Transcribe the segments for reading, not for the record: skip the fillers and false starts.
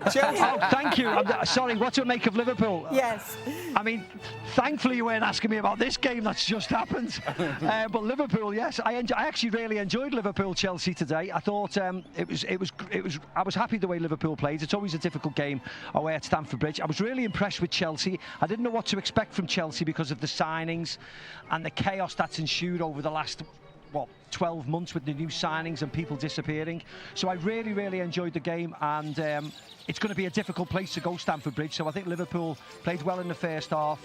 Oh, thank you. Sorry, what to make of Liverpool? Yes. I mean, thankfully you weren't asking me about this game that's just happened. But Liverpool, yes, I actually really enjoyed Liverpool-Chelsea today. I thought it was. I was happy the way Liverpool played. It's always a difficult game away at Stamford Bridge. I was really impressed with Chelsea. I didn't know what to expect from Chelsea because of the signings and the chaos that's ensued over the last 12 months with the new signings and people disappearing. So I really enjoyed the game, and it's going to be a difficult place to go, Stamford Bridge. So I think Liverpool played well in the first half,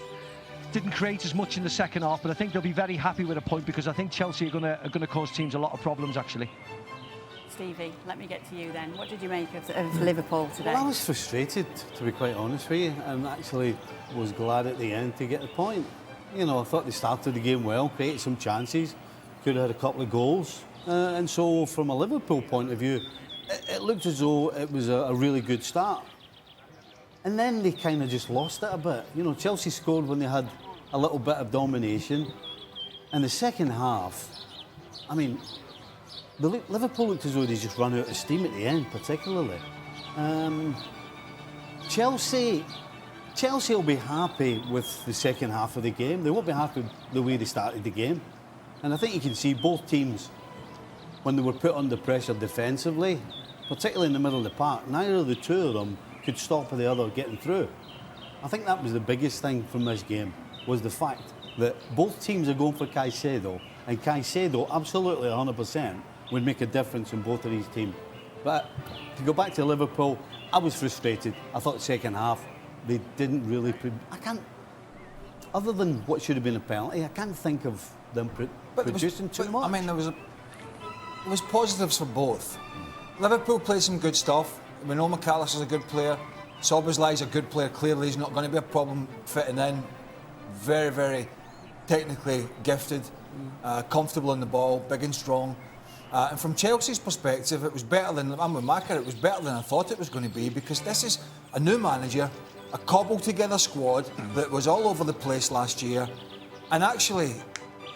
didn't create as much in the second half, but I think they'll be very happy with a point because I think Chelsea are going to cause teams a lot of problems, actually. Stevie, let me get to you then. What did you make of Liverpool today? Well, I was frustrated, to be quite honest with you, and actually was glad at the end to get the point. You know, I thought they started the game well, created some chances, could have had a couple of goals. And so from a Liverpool point of view, it looked as though it was a really good start. And then they kind of just lost it a bit. You know, Chelsea scored when they had a little bit of domination. And the second half, I mean, Liverpool looked as though they just run out of steam at the end, particularly. Chelsea will be happy with the second half of the game. They won't be happy with the way they started the game. And I think you can see both teams, when they were put under pressure defensively, particularly in the middle of the park, neither of the two of them could stop the other getting through. I think that was the biggest thing from this game, was the fact that both teams are going for Caicedo, and Caicedo, absolutely 100%, would make a difference in both of these teams. But to go back to Liverpool, I was frustrated. I thought the second half, they didn't really... Other than what should have been a penalty, I can't think of them producing too much. I mean, there was positives for both. Liverpool played some good stuff. We know McAllister's a good player. Szoboszlai's a good player. Clearly, he's not going to be a problem fitting in. Very technically gifted, comfortable on the ball, big and strong. And from Chelsea's perspective, it was better than... I'm with Macca, it was better than I thought it was going to be, because this is a new manager, a cobbled-together squad that was all over the place last year. And actually,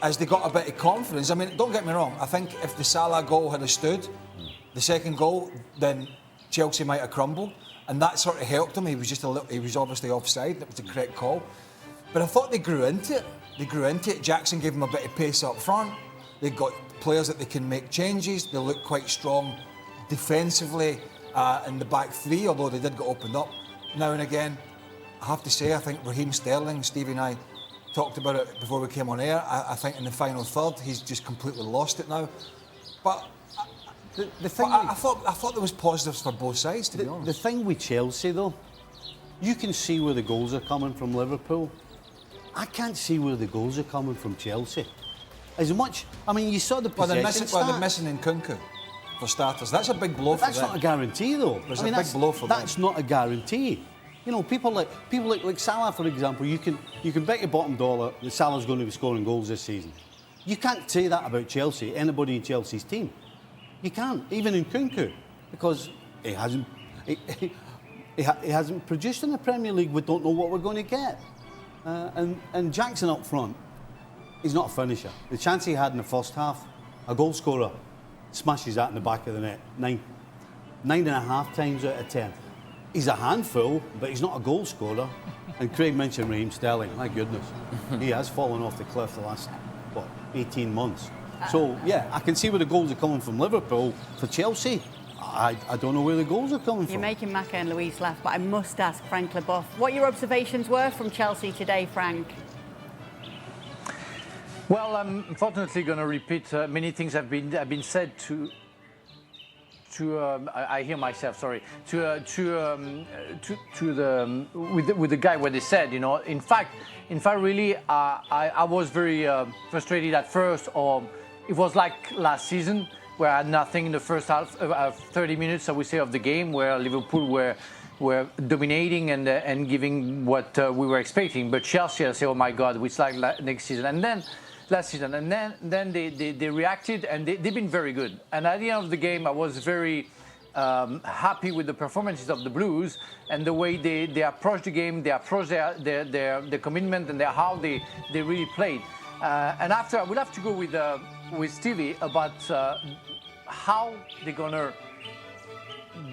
as they got a bit of confidence, I mean, don't get me wrong, I think if the Salah goal had stood, the second goal, then Chelsea might have crumbled, and that sort of helped him. He was just he was obviously offside. That was the correct call. But I thought they grew into it. Jackson gave them a bit of pace up front. They've got players that they can make changes. They look quite strong defensively in the back three, although they did get opened up now and again. I have to say, I think Raheem Sterling, Stevie and I talked about it before we came on air. I think in the final third, he's just completely lost it now. But I thought there was positives for both sides, to be honest. The thing with Chelsea, though, you can see where the goals are coming from Liverpool. I can't see where the goals are coming from Chelsea. As much, I mean, you saw the possession they're missing Nkunku, for starters. That's a big blow for them. That's not a guarantee, though. There's a big blow for them. That's not a guarantee. You know, people like Salah, for example, you can bet your bottom dollar that Salah's going to be scoring goals this season. You can't say that about Chelsea, anybody in Chelsea's team. You can't, even in Nkunku, because he hasn't produced in the Premier League. We don't know what we're going to get. And Jackson up front, he's not a finisher. The chance he had in the first half, a goal scorer smashes that in the back of the net 9.5 times out of 10. He's a handful, but he's not a goal scorer. And Craig mentioned Raheem Sterling. My goodness, he has fallen off the cliff the last 18 months. So yeah, I can see where the goals are coming from Liverpool. For Chelsea, I don't know where the goals are coming from. You're making Macca and Luis laugh, but I must ask Frank Leboeuf what your observations were from Chelsea today, Frank. Well, I'm unfortunately going to repeat many things have been said I hear myself. Sorry. With the guy what they said. You know, in fact, really, I was very frustrated at first. Or it was like last season, where I had nothing in the first half, 30 minutes, I would say, of the game, where Liverpool were dominating and giving what we were expecting. But Chelsea, I say, oh my God, it's like next season. And then last season, and then they reacted, and they've been very good. And at the end of the game, I was very happy with the performances of the Blues and the way they approached the game, they approached their commitment, and how they really played. And after, I would have to go with Stevie about how they're gonna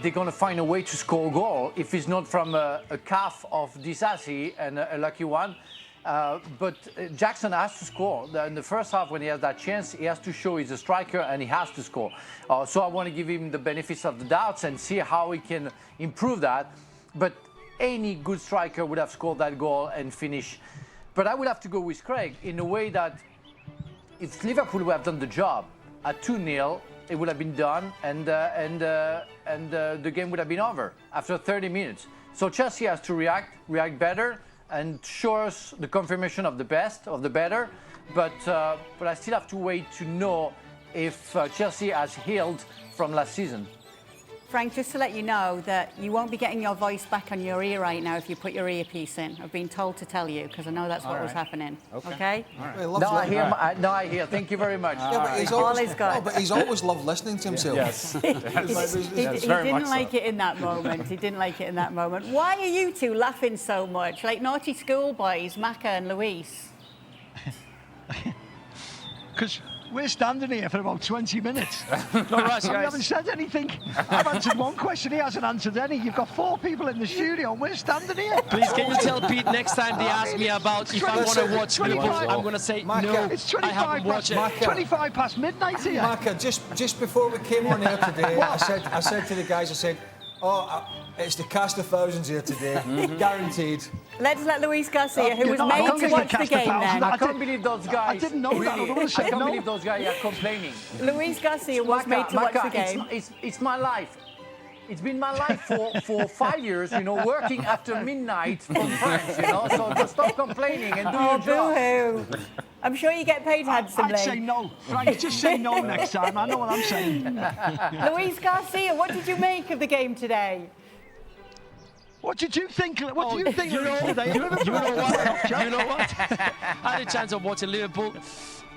they're going to find a way to score a goal. If it's not from a calf of Disasi and a lucky one. But Jackson has to score. In the first half, when he has that chance, he has to show he's a striker and he has to score. So I want to give him the benefits of the doubts and see how he can improve that. But any good striker would have scored that goal and finished. But I would have to go with Craig in a way that if Liverpool would have done the job at 2-0, it would have been done and the game would have been over after 30 minutes. So Chelsea has to react better, and show us the confirmation of the best, of the better. But I still have to wait to know if Chelsea has healed from last season. Frank, just to let you know that you won't be getting your voice back on your ear right now if you put your earpiece in. I've been told to tell you because I know that's what was happening. Okay? Well, Now I hear. Thank you very much. Yeah, but he's All always, is good. no, but he's always loved listening to himself. Yes. He very much didn't like it in that moment. He didn't like it in that moment. Why are you two laughing so much? Like naughty schoolboys, Macca and Luis. Because we're standing here for about 20 minutes. No rush, We guys. haven't said anything. I've answered one question, he hasn't answered any. You've got 4 people in the studio and we're standing here. Please, can you tell Pete next time they ask me about if I want to watch Liverpool, I'm going to say Maka, no, It's I haven't watched it. Maka. 25 past midnight here. Maka, just before we came on air today, I said to the guys, I said, it's the cast of thousands here today, guaranteed. Let's let Luis Garcia, who you're was not- made I don't to think watch the the cast of game thousands. then. I can't believe those guys. I didn't know that. I would've said I can't no. believe those guys are complaining. Luis Garcia was made to watch the game. It's my life. It's been my life for 5 years, working after midnight from France, So just stop complaining and do Oh, your job. boo-hoo. I'm sure you get paid handsomely. I'd say no. Frank, just say no next time. I know what I'm saying. Luis Garcia, what did you make of the game today? What did you think? What do you think? You know today? what? You know what? I had a chance of watching Liverpool,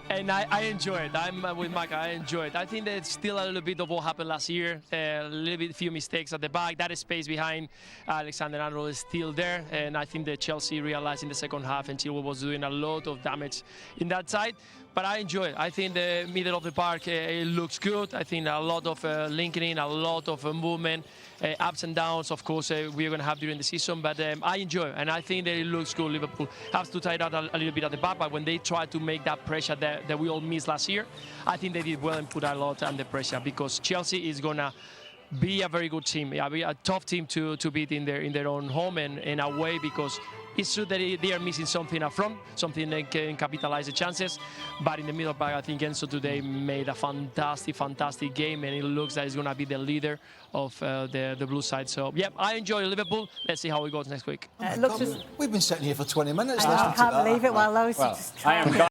and I enjoy it. I'm with Maka. I enjoy it. I think there's still a little bit of what happened last year. A little bit, few mistakes at the back. That space behind Alexander-Arnold is still there, and I think that Chelsea realized in the second half, and Chilwell was doing a lot of damage in that side. But I enjoy it. I think the middle of the park it looks good. I think a lot of linking in, a lot of movement, ups and downs. Of course, we're going to have during the season. But I enjoy it, and I think that it looks good. Liverpool has to tie that a little bit at the back. But when they try to make that pressure that we all missed last year, I think they did well and put a lot under pressure because Chelsea is going to be a very good team, a tough team to beat in their own home and in away because it's true that they are missing something up front, something that can capitalize the chances. But in the middle back, I think Enzo today made a fantastic game, and it looks like he's going to be the leader of the blue side. So, yeah, I enjoy Liverpool. Let's see how it goes next week. Looks as... We've been sitting here for 20 minutes I listening to can't that. believe it while those Well, just I am